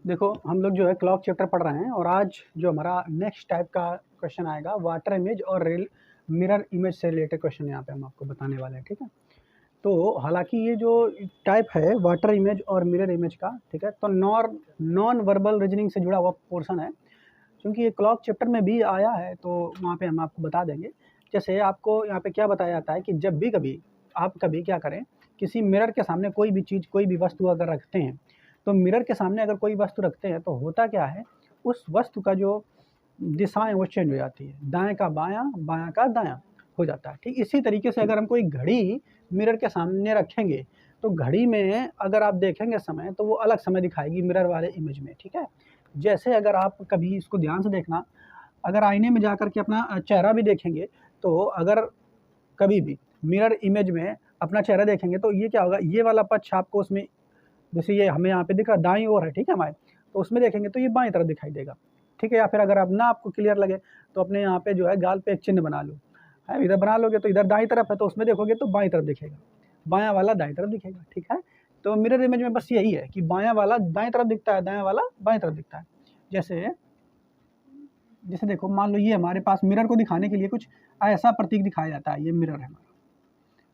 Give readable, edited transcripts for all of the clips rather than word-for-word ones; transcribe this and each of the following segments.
देखो हम लोग जो है क्लॉक चैप्टर पढ़ रहे हैं और आज जो हमारा नेक्स्ट टाइप का क्वेश्चन आएगा वाटर इमेज और मिरर इमेज से रिलेटेड क्वेश्चन यहाँ पे हम आपको बताने वाले हैं, ठीक है। तो हालांकि ये जो टाइप है वाटर इमेज और मिरर इमेज का, ठीक है, तो नॉन वर्बल रीजनिंग से जुड़ा हुआ पोर्शन है। क्योंकि ये क्लॉक चैप्टर में भी आया है तो वहाँ पे हम आपको बता देंगे। जैसे आपको यहाँ पे क्या बताया जाता है कि जब भी कभी आप कभी क्या करें, किसी मिरर के सामने कोई भी चीज़ कोई भी वस्तु अगर रखते हैं, तो मिरर के सामने अगर कोई वस्तु रखते हैं तो होता क्या है, उस वस्तु का जो दिशा है वो चेंज हो जाती है, दाएं का बायां, बायां का दायां हो जाता है। ठीक इसी तरीके से अगर हम कोई घड़ी मिरर के सामने रखेंगे तो घड़ी में अगर आप देखेंगे समय तो वो अलग समय दिखाएगी मिरर वाले इमेज में, ठीक है। जैसे अगर आप कभी इसको ध्यान से देखना, अगर आईने में जाकर के अपना चेहरा भी देखेंगे तो अगर कभी भी मिरर इमेज में अपना चेहरा देखेंगे तो ये क्या होगा, ये वाला पक्ष आपको उसमें, जैसे ये हमें यहाँ पे दिख रहा दाईं ओर है, ठीक है हमारे, तो उसमें देखेंगे तो ये बाईं तरफ दिखाई देगा, ठीक है। या फिर अगर अब ना आपको क्लियर लगे तो अपने यहाँ पे जो है गाल पे एक चिन्ह बना लो, है, इधर बना लोगे तो इधर दाईं तरफ है तो उसमें देखोगे तो बाईं तरफ दिखेगा, बायां वाला दाईं तरफ दिखेगा, ठीक है। तो मिरर इमेज में बस यही है कि बायां वाला दाईं तरफ दिखता है, दायां वाला बाईं तरफ दिखता है। जैसे जैसे देखो मान लो ये हमारे पास मिरर को दिखाने के लिए कुछ ऐसा प्रतीक दिखाया जाता है, ये मिरर है हमारा।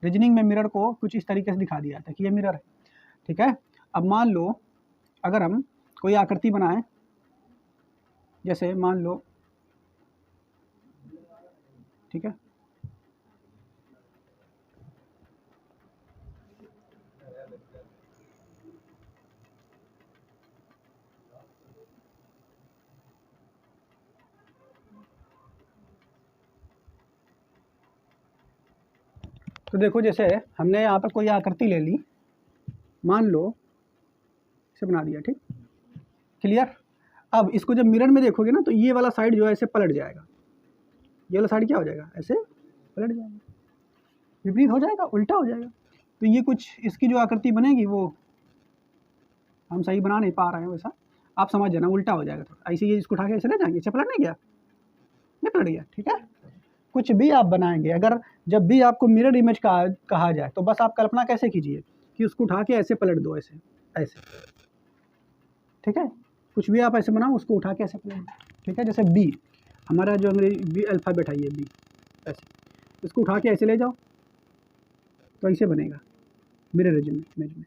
रीजनिंग में मिरर को कुछ इस तरीके से दिखा दिया जाता है कि ये मिरर है, ठीक है। अब मान लो अगर हम कोई आकृति बनाएं, जैसे मान लो, ठीक है, तो देखो जैसे हमने यहाँ पर कोई आकृति ले ली, मान लो इसे बना दिया, ठीक, क्लियर। अब इसको जब मिरर में देखोगे ना तो ये वाला साइड जो है ऐसे पलट जाएगा, ये वाला साइड क्या हो जाएगा, ऐसे पलट जाएगा, विपरीत हो जाएगा, उल्टा हो जाएगा। तो ये कुछ इसकी जो आकृति बनेगी वो हम सही बना नहीं पा रहे हैं, वैसा आप समझ जाना, उल्टा हो जाएगा थोड़ा ऐसे। ये इसको उठा के ऐसे ले जाएंगे, ऐसे पलट नहीं गया, नहीं पलट गया, ठीक है। कुछ भी आप बनाएंगे, अगर जब भी आपको मिरर इमेज कहा जाए तो बस आप कल्पना कैसे कीजिए कि उसको उठा के ऐसे पलट दो, ऐसे ऐसे, ठीक है। कुछ भी आप ऐसे बनाओ, उसको उठा के ऐसे पलट दो, ठीक है। जैसे बी, हमारा जो अंग्रेजी बी अल्फ़ाबेट है, ये बी, ऐसे इसको उठा के ऐसे ले जाओ तो ऐसे बनेगा मिरर इमेज में,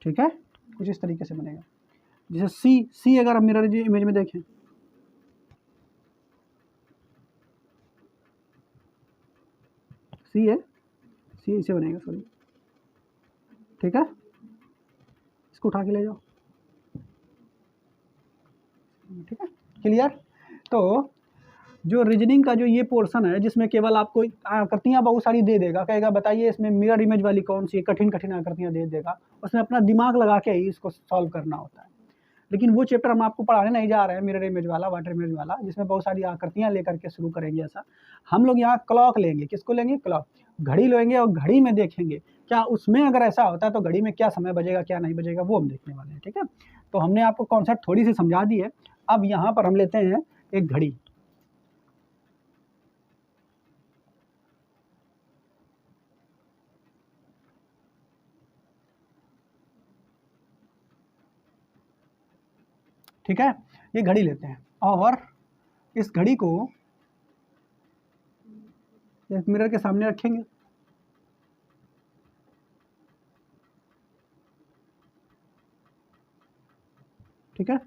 ठीक है। कुछ इस तरीके से बनेगा। जैसे सी अगर हम मिरर इमेज में देखें, सी है, सी इसे बनेगा, सॉरी, ठीक है। इसको उठा के ले जाओ, ठीक है, क्लियर। तो जो रीजनिंग का जो ये पोर्शन है जिसमें केवल आपको आकृतियाँ बहुत सारी दे देगा, कहेगा बताइए इसमें मिरर इमेज वाली कौन सी है, कठिन कठिन आकृतियाँ दे देगा, उसमें अपना दिमाग लगा के ही इसको सॉल्व करना होता है। लेकिन वो चैप्टर हम आपको पढ़ाने नहीं जा रहे हैं, मिरर इमेज वाला, वाटर इमेज वाला, जिसमें बहुत सारी आकृतियाँ लेकर के शुरू करेंगे। ऐसा हम लोग यहाँ क्लॉक लेंगे, किसको लेंगे, क्लॉक, घड़ी लेंगे और घड़ी में देखेंगे क्या उसमें अगर ऐसा होता है तो घड़ी में क्या समय बजेगा क्या नहीं बजेगा, वो हम देखने वाले हैं, ठीक है। तो हमने आपको कॉन्सेप्ट थोड़ी सी समझा दी है। अब यहाँ पर हम लेते हैं एक घड़ी, ठीक है, ये घड़ी लेते हैं और इस घड़ी को एक मिरर के सामने रखेंगे, ठीक है।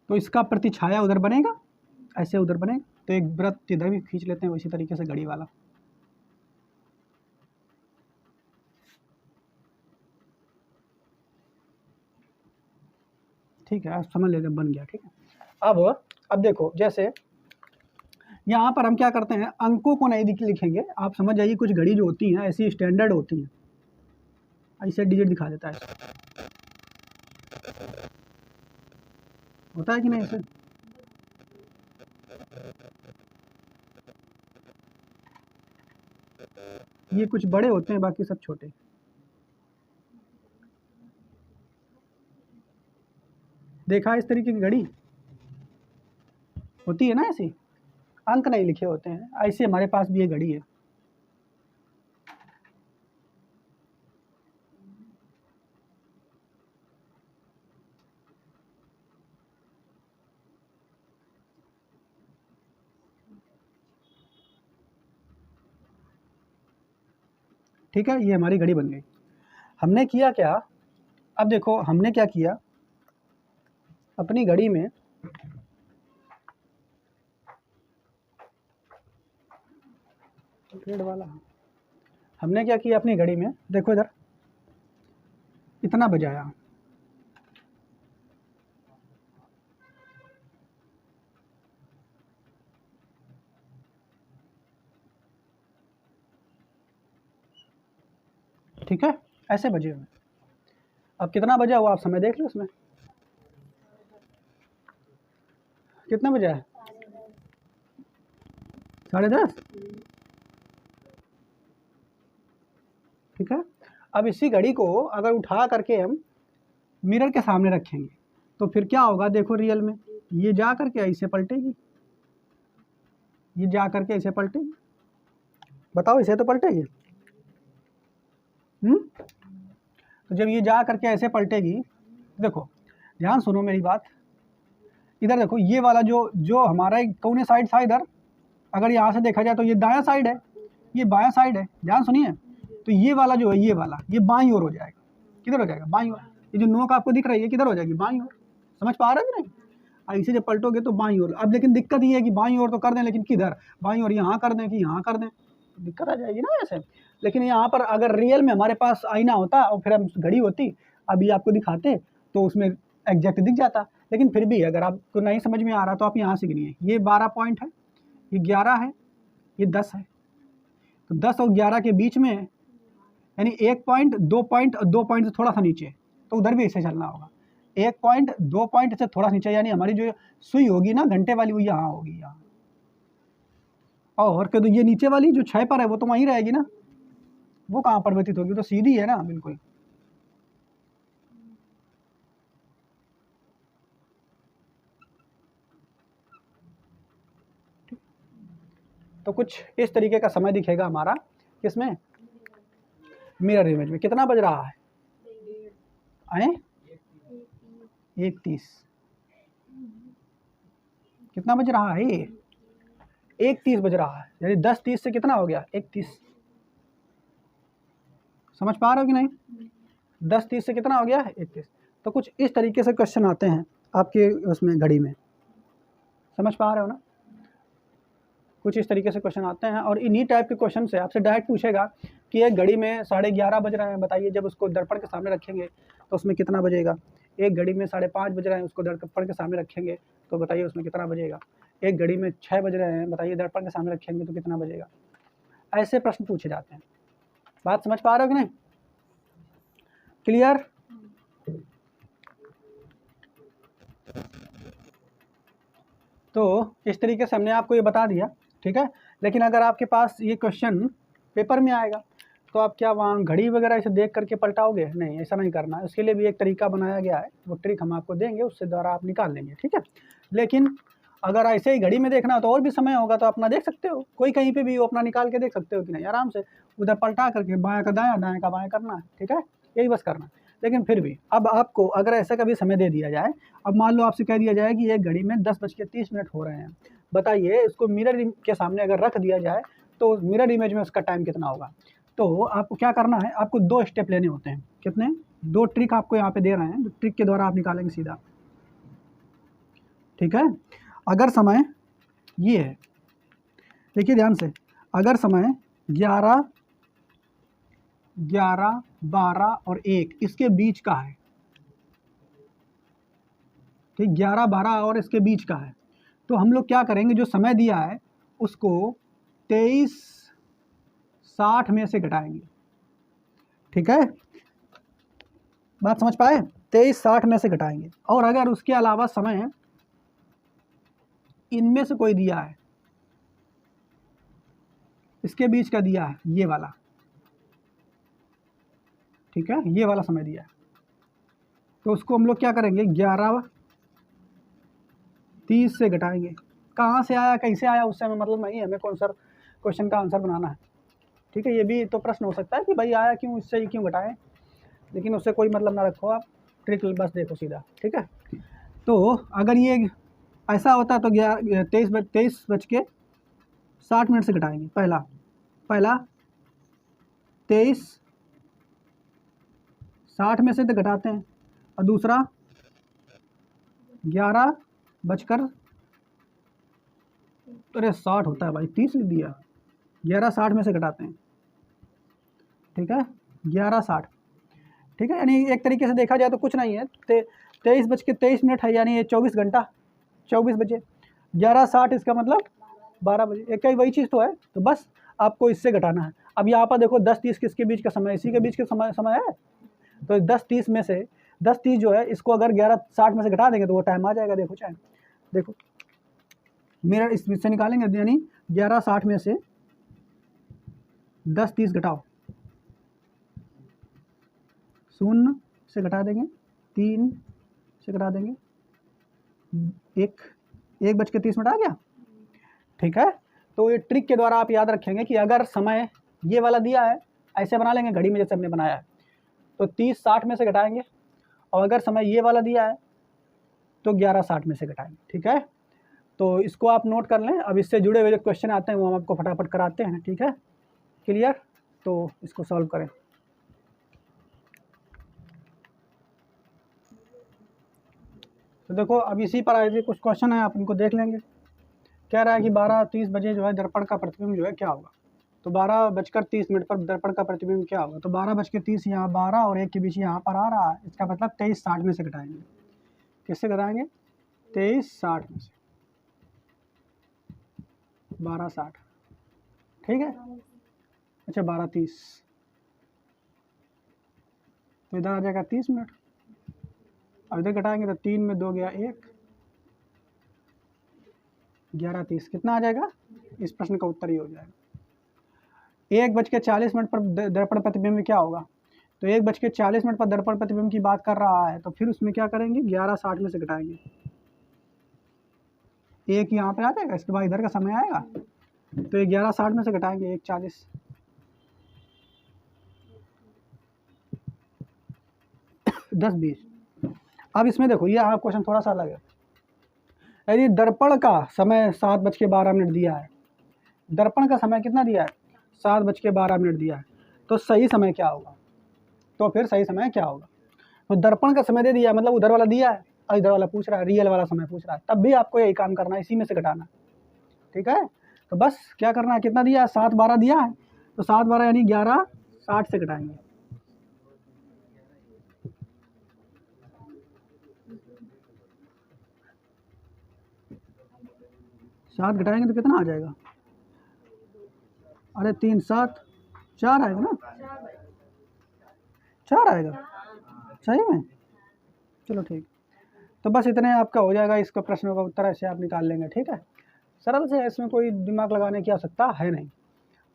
तो इसका प्रतिछाया उधर बनेगा, ऐसे उधर बनेगा, तो एक वृत्त इधर भी खींच लेते हैं उसी तरीके से घड़ी वाला, ठीक है। आप समझ लेते बन गया, ठीक है। अब देखो जैसे यहाँ पर हम क्या करते हैं, अंकों को नहीं लिखेंगे, आप समझ जाइए कुछ घड़ी जो होती हैं ऐसी स्टैंडर्ड होती हैं, ऐसे डिजिट दिखा देता है, होता है कि नहीं ऐसे, ये कुछ बड़े होते हैं बाकी सब छोटे, देखा इस तरीके की घड़ी होती है ना, ऐसी अंक नहीं लिखे होते हैं, ऐसे हमारे पास भी ये घड़ी है, ठीक है, ये हमारी घड़ी बन गई। हमने किया क्या, अब देखो हमने क्या किया, अपनी घड़ी में पेड़ वाला, हमने क्या किया अपनी घड़ी में, देखो इधर इतना बजाया, ठीक है, ऐसे बजे हुए। अब कितना बजा हुआ आप समय देख लो उसमें, कितना बजा है, 10:30। ठीक है, अब इसी घड़ी को अगर उठा करके हम मिरर के सामने रखेंगे तो फिर क्या होगा, देखो रियल में ये जा करके ऐसे पलटेगी, ये जा करके ऐसे पलटेगी, बताओ इसे तो पलटेगी। तो जब ये जा करके ऐसे पलटेगी, देखो ध्यान सुनो मेरी बात, इधर देखो ये वाला जो जो हमारा कौन साइड था इधर, अगर यहाँ से देखा जाए तो ये दायां साइड है, ये बायां साइड है, ध्यान सुनिए। तो ये वाला जो है, ये वाला ये बाईं ओर हो जाएगा, किधर हो जाएगा, बाईं ओर। ये जो नोक आपको दिख रही है किधर हो जाएगी, बाईं ओर। समझ पा रहे हैं कि नहीं, ऐसे जब पलटोगे तो बाईं ओर। अब लेकिन दिक्कत ये है कि बाईं ओर तो कर दें, लेकिन किधर, बाईं ओर यहाँ कर दें कि यहाँ कर दें, दिक्कत आ जाएगी ना ऐसे। लेकिन यहाँ पर अगर रियल में हमारे पास आईना होता और फिर हम घड़ी होती, अभी आपको दिखाते तो उसमें एग्जैक्ट दिख जाता। लेकिन फिर भी अगर आपको नहीं समझ में आ रहा तो आप यहाँ से गिनिए, ये 12 पॉइंट है, ये 11 है, ये 10 है, तो 10 और 11 के बीच में यानी 1 पॉइंट, 2 पॉइंट और 2 पॉइंट से थोड़ा सा नीचे, तो उधर भी ऐसे चलना होगा। 1 पॉइंट 2 पॉइंट से थोड़ा नीचे, यानी हमारी जो सुई होगी ना घंटे वाली, वो यहाँ होगी, यहाँ। और तो ये नीचे वाली जो 6 पर है वो तो वहीं रहेगी ना, वो कहाँ परिवर्तित होगी, तो सीधी है ना बिल्कुल। तो कुछ इस तरीके का समय दिखेगा हमारा, किसमें, मिरर इमेज में। कितना बज रहा है, आए 1:30, कितना बज रहा है, 1:30 बज रहा है, यानी 10:30 से कितना हो गया, 1:30। समझ पा रहे हो कि नहीं, 10:30 से कितना हो गया, 1:30। तो कुछ इस तरीके से क्वेश्चन आते हैं आपके उसमें घड़ी में, समझ पा रहे हो ना, कुछ इस तरीके से क्वेश्चन आते हैं। और इन्हीं टाइप के क्वेश्चन से आपसे डायरेक्ट पूछेगा कि एक घड़ी में 11:30 बज रहे हैं, बताइए जब उसको दर्पण के सामने रखेंगे तो उसमें कितना बजेगा। एक घड़ी में 5:30 बज रहे हैं, उसको दर्पण के सामने रखेंगे तो बताइए उसमें कितना बजेगा। एक घड़ी में 6 बज रहे हैं, बताइए दर्पण के सामने रखेंगे तो कितना बजेगा। ऐसे प्रश्न पूछे जाते हैं, बात समझ पा रहे हो कि नहीं, क्लियर। तो इस तरीके से हमने आपको ये बता दिया, ठीक है। लेकिन अगर आपके पास ये क्वेश्चन पेपर में आएगा तो आप क्या वहाँ घड़ी वगैरह इसे देख करके पलटाओगे, नहीं, ऐसा नहीं करना है। उसके लिए भी एक तरीका बनाया गया है, वो ट्रिक हम आपको देंगे, उससे द्वारा आप निकाल लेंगे, ठीक है। लेकिन अगर ऐसे ही घड़ी में देखना हो तो और भी समय होगा, तो अपना देख सकते हो, कोई कहीं पे भी हो अपना निकाल के देख सकते हो कि नहीं, आराम से उधर पलटा करके बायां का दायां, दायां का बायां करना है, ठीक है, यही बस करना है। लेकिन फिर भी अब आपको अगर ऐसा कभी समय दे दिया जाए, अब मान लो आपसे कह दिया जाए कि एक घड़ी में 10:30 हो रहे हैं, बताइए इसको मिरर के सामने अगर रख दिया जाए तो मिरर इमेज में उसका टाइम कितना होगा। तो आपको क्या करना है, आपको 2 स्टेप लेने होते हैं। कितने, 2 ट्रिक आपको यहाँ पे दे रहे हैं, ट्रिक के द्वारा आप निकालेंगे सीधा, ठीक है। अगर समय ये है, देखिए ध्यान से, अगर समय 11, 12 और 1 इसके बीच का है, ठीक, 11, 12 और इसके बीच का है, तो हम लोग क्या करेंगे, जो समय दिया है उसको 23:60 में से घटाएंगे, ठीक है, बात समझ पाए, 23:60 में से घटाएंगे। और अगर उसके अलावा समय इनमें से कोई दिया है, इसके बीच का दिया है, ये वाला, ठीक है, ये वाला समय दिया है, तो उसको हम लोग क्या करेंगे, 11:30 से घटाएंगे। कहाँ से आया, कैसे आया, उससे हमें मतलब नहीं है, हमें कौन सा क्वेश्चन का आंसर बनाना है, ठीक है। ये भी तो प्रश्न हो सकता है कि भाई आया क्यों, इससे ही क्यों घटाएं, लेकिन उससे कोई मतलब ना रखो, आप ट्रिक बस देखो सीधा, ठीक है। तो अगर ये ऐसा होता है तो 23:60 से घटाएंगे। पहला 23 60 में से तो घटाते हैं, और दूसरा 11 बजकर, अरे 60 होता है भाई, 30 लिख दिया, 11 60 में से घटाते हैं, ठीक है, 11 60, ठीक है। यानी एक तरीके से देखा जाए तो कुछ नहीं है, 23:23 है, यानी ये 24 घंटा, 24 बजे, 11 60 इसका मतलब 12 बजे, एक ही वही चीज़ तो है। तो बस आपको इससे घटाना है। अब यहाँ पर देखो 10:30 किसके बीच का समय, इसी के बीच का समय है। तो 10:30 में से 10:30 जो है, इसको अगर 11 60 में से घटा देंगे तो वो टाइम आ जाएगा। देखो चाहे, देखो मिरर इससे निकालेंगे, यानी 11 60 में से 10:30 घटाओ, 0 से घटा देंगे, 3 से घटा देंगे, 1:30 आ गया, ठीक है। तो ये ट्रिक के द्वारा आप याद रखेंगे कि अगर समय ये वाला दिया है, ऐसे बना लेंगे घड़ी में जैसे हमने बनाया है, तो 30 60 में से घटाएंगे, और अगर समय ये वाला दिया है तो 11 60 में से घटाएंगे, ठीक है। तो इसको आप नोट कर लें। अब इससे जुड़े हुए जो क्वेश्चन आते हैं वो हम आपको फटाफट कराते हैं, ठीक है, क्लियर। तो इसको सॉल्व करें। तो देखो अब इसी पर आए कुछ क्वेश्चन है, आप इनको देख लेंगे। कह रहा है कि 12:30 बजे जो है दर्पण का प्रतिबिंब जो है क्या होगा। तो 12:30 पर दर्पण का प्रतिबिंब क्या होगा। तो 12:30 यहाँ 12 और 1 के बीच यहाँ पर आ रहा है, इसका मतलब 23 60 में से घटाएंगे। किससे घटाएंगे, 23 60 में से, 12 60, ठीक है। अच्छा 12:30, तो इधर आ जाएगा 30 मिनट। अब इधर घटाएंगे तो 3 में 2 गया 1, 11:30 कितना आ जाएगा, इस प्रश्न का उत्तर ही हो जाएगा। 1:40 पर दर्पण प्रतिबिंब क्या होगा। तो 1:40 पर दर्पण प्रतिबिंब की बात कर रहा है, तो फिर उसमें क्या करेंगे, 11 60 में से घटाएंगे, 1 यहाँ पे आ जाएगा, इसके बाद इधर का समय आएगा, तो ये 11 60 में से घटाएंगे 1:40, 10 20। अब इसमें देखो ये क्वेश्चन थोड़ा सा अलग है। यदि दर्पण का समय 7:12 दिया है, दर्पण का समय कितना दिया है, 7:12 दिया है, तो सही समय क्या होगा। तो फिर सही समय क्या होगा। तो दर्पण का समय दे दिया, मतलब उधर वाला दिया है और इधर वाला पूछ रहा है, रियल वाला समय पूछ रहा है, तब भी आपको यही काम करना है, इसी में से घटाना, ठीक है। तो बस क्या करना है, कितना दिया है, 7 12 दिया है, तो 7 12 यानी 11 60 से घटाएंगे, सात घटाएंगे तो कितना आ जाएगा, अरे 3 7 4 आएगा ना, 4 आएगा सही में, चलो ठीक। तो बस इतने आपका हो जाएगा, इसका प्रश्नों का उत्तर ऐसे आप निकाल लेंगे, ठीक है। सरल से, इसमें कोई दिमाग लगाने की आवश्यकता है नहीं,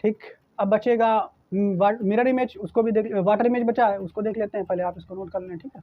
ठीक। अब बचेगा मिरर इमेज, उसको भी देख, वाटर इमेज बचा है, उसको देख लेते हैं, पहले आप इसको नोट कर लें, ठीक है।